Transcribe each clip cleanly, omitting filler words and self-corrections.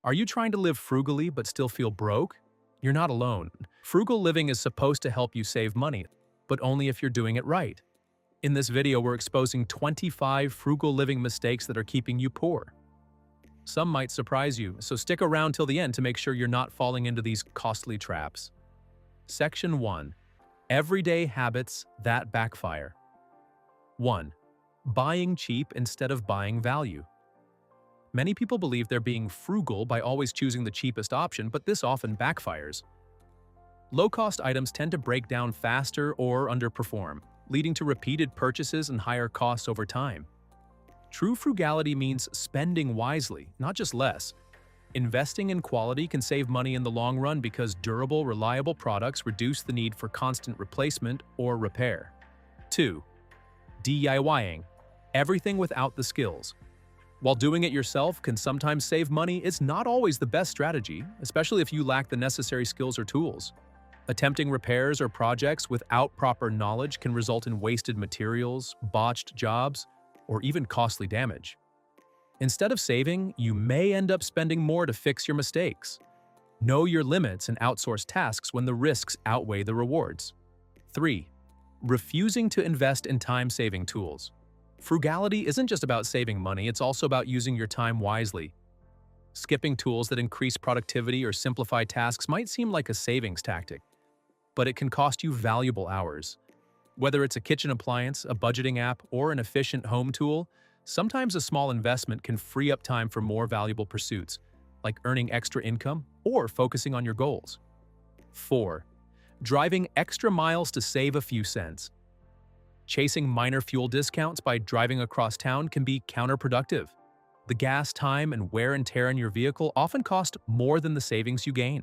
Are you trying to live frugally but still feel broke? You're not alone. Frugal living is supposed to help you save money, but only if you're doing it right. In this video, we're exposing 25 frugal living mistakes that are keeping you poor. Some might surprise you, so stick around till the end to make sure you're not falling into these costly traps. Section 1. Everyday habits that backfire. 1. Buying cheap instead of buying value. Many people believe they're being frugal by always choosing the cheapest option, but this often backfires. Low-cost items tend to break down faster or underperform, leading to repeated purchases and higher costs over time. True frugality means spending wisely, not just less. Investing in quality can save money in the long run because durable, reliable products reduce the need for constant replacement or repair. 2. DIYing. Everything without the skills. While doing it yourself can sometimes save money, it's not always the best strategy, especially if you lack the necessary skills or tools. Attempting repairs or projects without proper knowledge can result in wasted materials, botched jobs, or even costly damage. Instead of saving, you may end up spending more to fix your mistakes. Know your limits and outsource tasks when the risks outweigh the rewards. 3. Refusing to invest in time-saving tools. Frugality isn't just about saving money, it's also about using your time wisely. Skipping tools that increase productivity or simplify tasks might seem like a savings tactic, but it can cost you valuable hours. Whether it's a kitchen appliance, a budgeting app, or an efficient home tool, sometimes a small investment can free up time for more valuable pursuits, like earning extra income or focusing on your goals. 4. Driving extra miles to save a few cents. Chasing minor fuel discounts by driving across town can be counterproductive. The gas, time, and wear and tear in your vehicle often cost more than the savings you gain.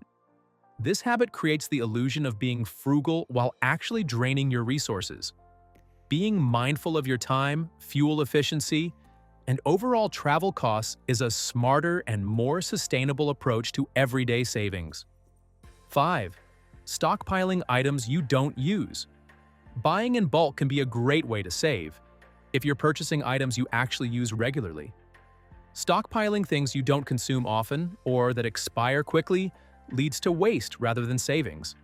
This habit creates the illusion of being frugal while actually draining your resources. Being mindful of your time, fuel efficiency, and overall travel costs is a smarter and more sustainable approach to everyday savings. 5. Stockpiling items you don't use. Buying in bulk can be a great way to save, if you're purchasing items you actually use regularly. Stockpiling things you don't consume often or that expire quickly leads to waste rather than savings.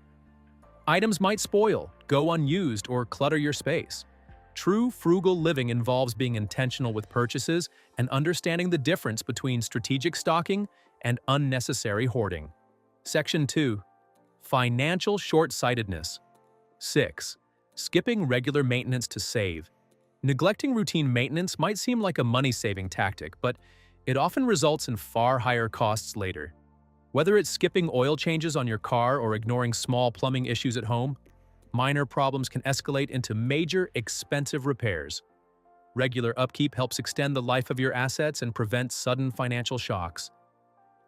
Items might spoil, go unused, or clutter your space. True frugal living involves being intentional with purchases and understanding the difference between strategic stocking and unnecessary hoarding. Section 2. Financial short-sightedness. 6. Skipping regular maintenance to save. Neglecting routine maintenance might seem like a money-saving tactic, but it often results in far higher costs later. Whether it's skipping oil changes on your car or ignoring small plumbing issues at home, minor problems can escalate into major, expensive repairs. Regular upkeep helps extend the life of your assets and prevent sudden financial shocks.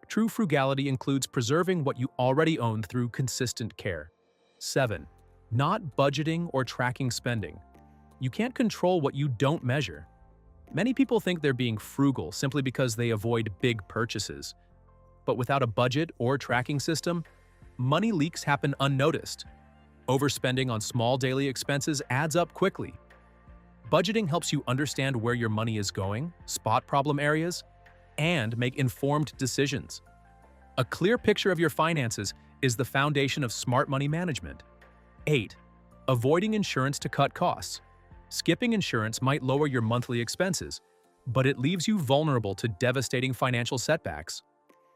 True frugality includes preserving what you already own through consistent care. 7. Not budgeting or tracking spending. You can't control what you don't measure. Many people think they're being frugal simply because they avoid big purchases. But without a budget or tracking system, money leaks happen unnoticed. Overspending on small daily expenses adds up quickly. Budgeting helps you understand where your money is going, spot problem areas, and make informed decisions. A clear picture of your finances is the foundation of smart money management. 8. Avoiding insurance to cut costs. Skipping insurance might lower your monthly expenses, but it leaves you vulnerable to devastating financial setbacks.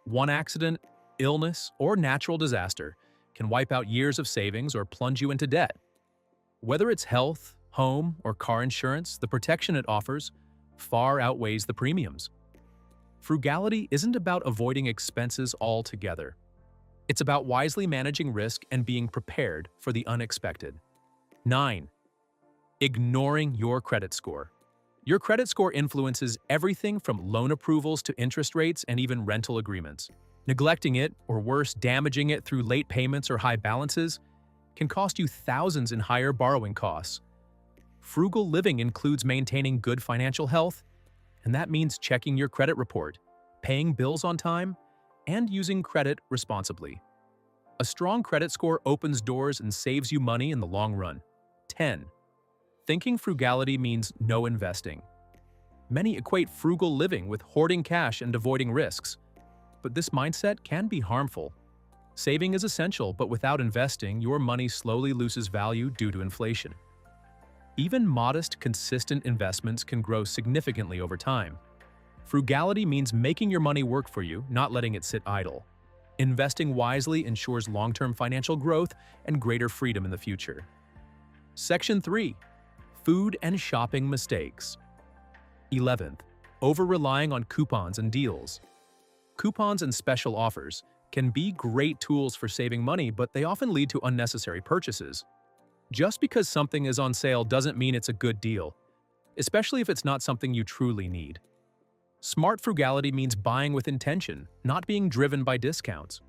One accident, illness, or natural disaster can wipe out years of savings or plunge you into debt. Whether it's health, home, or car insurance, the protection it offers far outweighs the premiums. Frugality isn't about avoiding expenses altogether. It's about wisely managing risk and being prepared for the unexpected. 9. Ignoring your credit score. Your credit score influences everything from loan approvals to interest rates and even rental agreements. Neglecting it, or worse, damaging it through late payments or high balances, can cost you thousands in higher borrowing costs. Frugal living includes maintaining good financial health, and that means checking your credit report, paying bills on time, and using credit responsibly. A strong credit score opens doors and saves you money in the long run. 10. Thinking frugality means no investing. Many equate frugal living with hoarding cash and avoiding risks. but this mindset can be harmful. Saving is essential, but without investing, your money slowly loses value due to inflation. Even modest, consistent investments can grow significantly over time. Frugality means making your money work for you, not letting it sit idle. Investing wisely ensures long-term financial growth and greater freedom in the future. Section 3. Food and shopping mistakes. 11th. Over-relying on coupons and deals. Coupons and special offers can be great tools for saving money, but they often lead to unnecessary purchases. Just because something is on sale doesn't mean it's a good deal, especially if it's not something you truly need. Smart frugality means buying with intention, not being driven by discounts.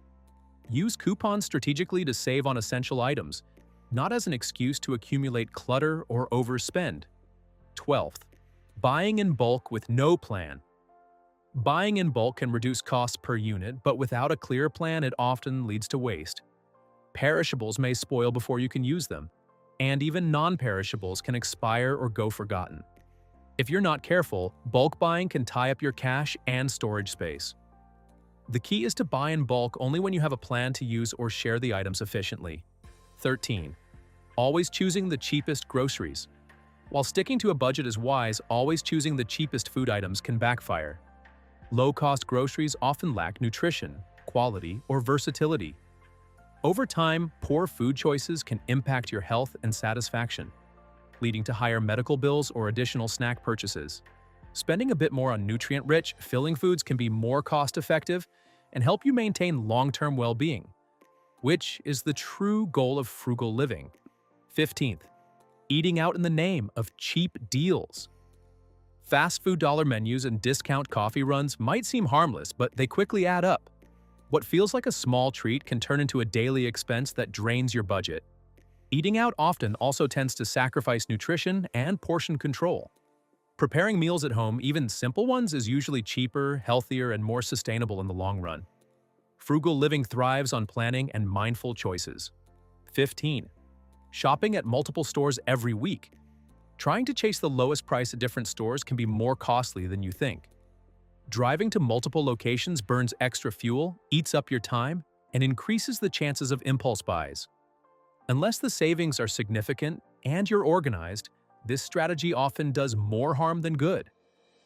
Use coupons strategically to save on essential items, not as an excuse to accumulate clutter or overspend. 12th. Buying in bulk with no plan. Buying in bulk can reduce costs per unit, but without a clear plan, it often leads to waste. Perishables may spoil before you can use them, and even non-perishables can expire or go forgotten. If you're not careful, bulk buying can tie up your cash and storage space. The key is to buy in bulk only when you have a plan to use or share the items efficiently. 13. Always choosing the cheapest groceries. While sticking to a budget is wise, always choosing the cheapest food items can backfire. Low-cost groceries often lack nutrition, quality, or versatility. Over time, poor food choices can impact your health and satisfaction, leading to higher medical bills or additional snack purchases. Spending a bit more on nutrient-rich, filling foods can be more cost-effective and help you maintain long-term well-being, which is the true goal of frugal living. 15th. Eating out in the name of cheap deals. Fast food dollar menus and discount coffee runs might seem harmless, but they quickly add up. What feels like a small treat can turn into a daily expense that drains your budget. Eating out often also tends to sacrifice nutrition and portion control. Preparing meals at home, even simple ones, is usually cheaper, healthier, and more sustainable in the long run. Frugal living thrives on planning and mindful choices. 15. Shopping at multiple stores every week. Trying to chase the lowest price at different stores can be more costly than you think. Driving to multiple locations burns extra fuel, eats up your time, and increases the chances of impulse buys. Unless the savings are significant and you're organized, this strategy often does more harm than good.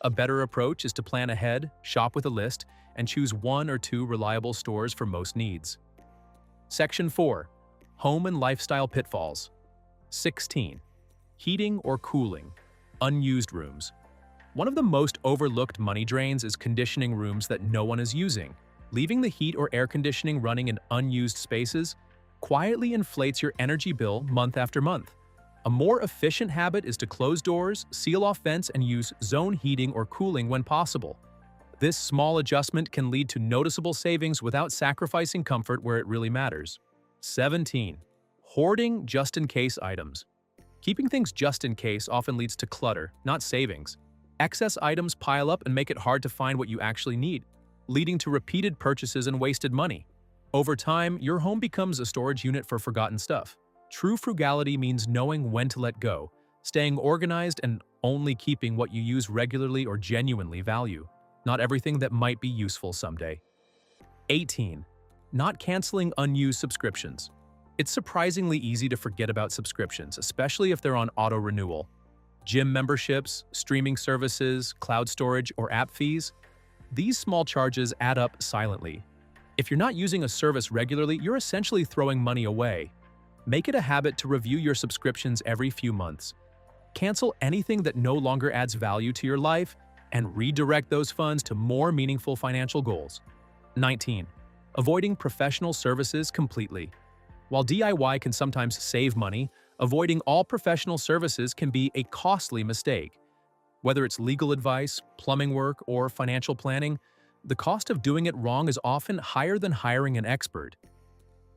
A better approach is to plan ahead, shop with a list, and choose 1 or 2 reliable stores for most needs. Section 4. Home and lifestyle pitfalls. 16. Heating or cooling. Unused rooms. One of the most overlooked money drains is conditioning rooms that no one is using. Leaving the heat or air conditioning running in unused spaces quietly inflates your energy bill month after month. A more efficient habit is to close doors, seal off vents, and use zone heating or cooling when possible. This small adjustment can lead to noticeable savings without sacrificing comfort where it really matters. 17. Hoarding just-in-case items. Keeping things just in case often leads to clutter, not savings. Excess items pile up and make it hard to find what you actually need, leading to repeated purchases and wasted money. Over time, your home becomes a storage unit for forgotten stuff. True frugality means knowing when to let go, staying organized, and only keeping what you use regularly or genuinely value, not everything that might be useful someday. 18. Not canceling unused subscriptions. It's surprisingly easy to forget about subscriptions, especially if they're on auto-renewal. Gym memberships, streaming services, cloud storage, or app fees. These small charges add up silently. If you're not using a service regularly, you're essentially throwing money away. Make it a habit to review your subscriptions every few months. Cancel anything that no longer adds value to your life and redirect those funds to more meaningful financial goals. 19. Avoiding professional services completely. While DIY can sometimes save money, avoiding all professional services can be a costly mistake. Whether it's legal advice, plumbing work, or financial planning, the cost of doing it wrong is often higher than hiring an expert.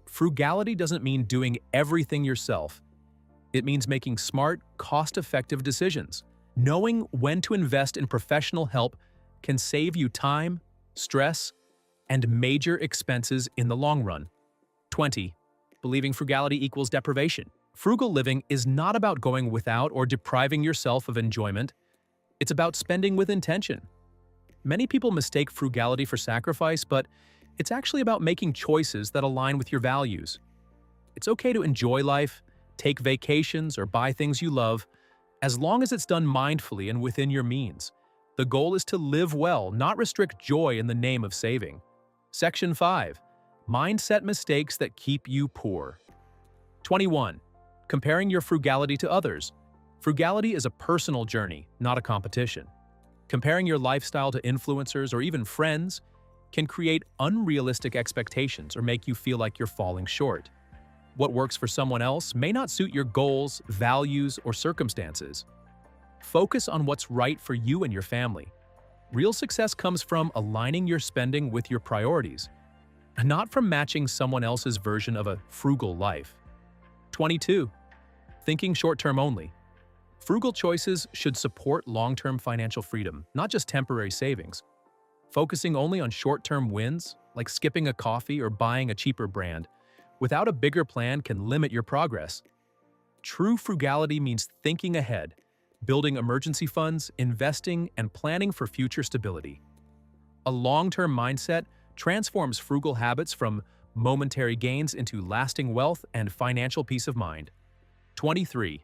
Frugality doesn't mean doing everything yourself. It means making smart, cost-effective decisions. Knowing when to invest in professional help can save you time, stress, and major expenses in the long run. 20. Believing frugality equals deprivation. Frugal living is not about going without or depriving yourself of enjoyment. It's about spending with intention. Many people mistake frugality for sacrifice, but it's actually about making choices that align with your values. It's okay to enjoy life, take vacations, or buy things you love, as long as it's done mindfully and within your means. The goal is to live well, not restrict joy in the name of saving. Section 5. Mindset mistakes that keep you poor. 21. Comparing your frugality to others. Frugality is a personal journey, not a competition. Comparing your lifestyle to influencers or even friends can create unrealistic expectations or make you feel like you're falling short. What works for someone else may not suit your goals, values, or circumstances. Focus on what's right for you and your family. Real success comes from aligning your spending with your priorities, not from matching someone else's version of a frugal life. 22. Thinking short-term only. Frugal choices should support long-term financial freedom, not just temporary savings. Focusing only on short-term wins, like skipping a coffee or buying a cheaper brand, without a bigger plan can limit your progress. True frugality means thinking ahead, building emergency funds, investing, and planning for future stability. A long-term mindset transforms frugal habits from momentary gains into lasting wealth and financial peace of mind. 23.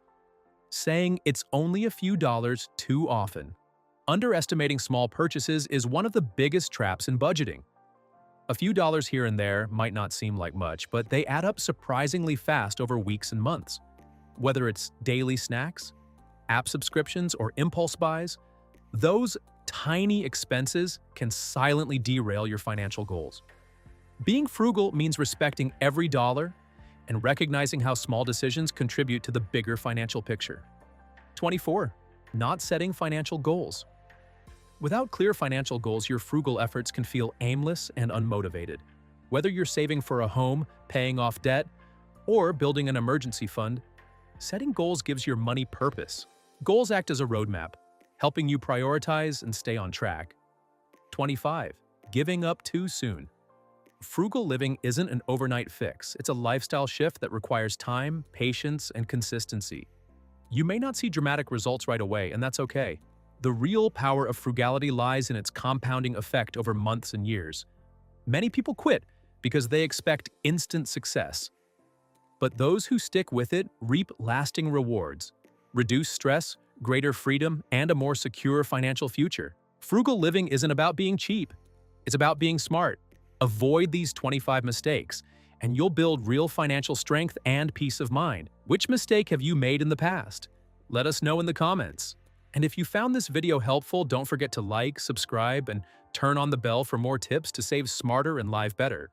Saying it's only a few dollars too often. Underestimating small purchases is one of the biggest traps in budgeting. A few dollars here and there might not seem like much, but they add up surprisingly fast over weeks and months. Whether it's daily snacks, app subscriptions, or impulse buys, those tiny expenses can silently derail your financial goals. Being frugal means respecting every dollar and recognizing how small decisions contribute to the bigger financial picture. 24. Not setting financial goals. Without clear financial goals, your frugal efforts can feel aimless and unmotivated. Whether you're saving for a home, paying off debt, or building an emergency fund, setting goals gives your money purpose. Goals act as a roadmap, helping you prioritize and stay on track. 25. Giving up too soon. Frugal living isn't an overnight fix. It's a lifestyle shift that requires time, patience, and consistency. You may not see dramatic results right away, and that's okay. The real power of frugality lies in its compounding effect over months and years. Many people quit because they expect instant success. But those who stick with it reap lasting rewards, reduce stress, greater freedom, and a more secure financial future. Frugal living isn't about being cheap. It's about being smart. Avoid these 25 mistakes, and you'll build real financial strength and peace of mind. Which mistake have you made in the past? Let us know in the comments. And if you found this video helpful, don't forget to like, subscribe, and turn on the bell for more tips to save smarter and live better.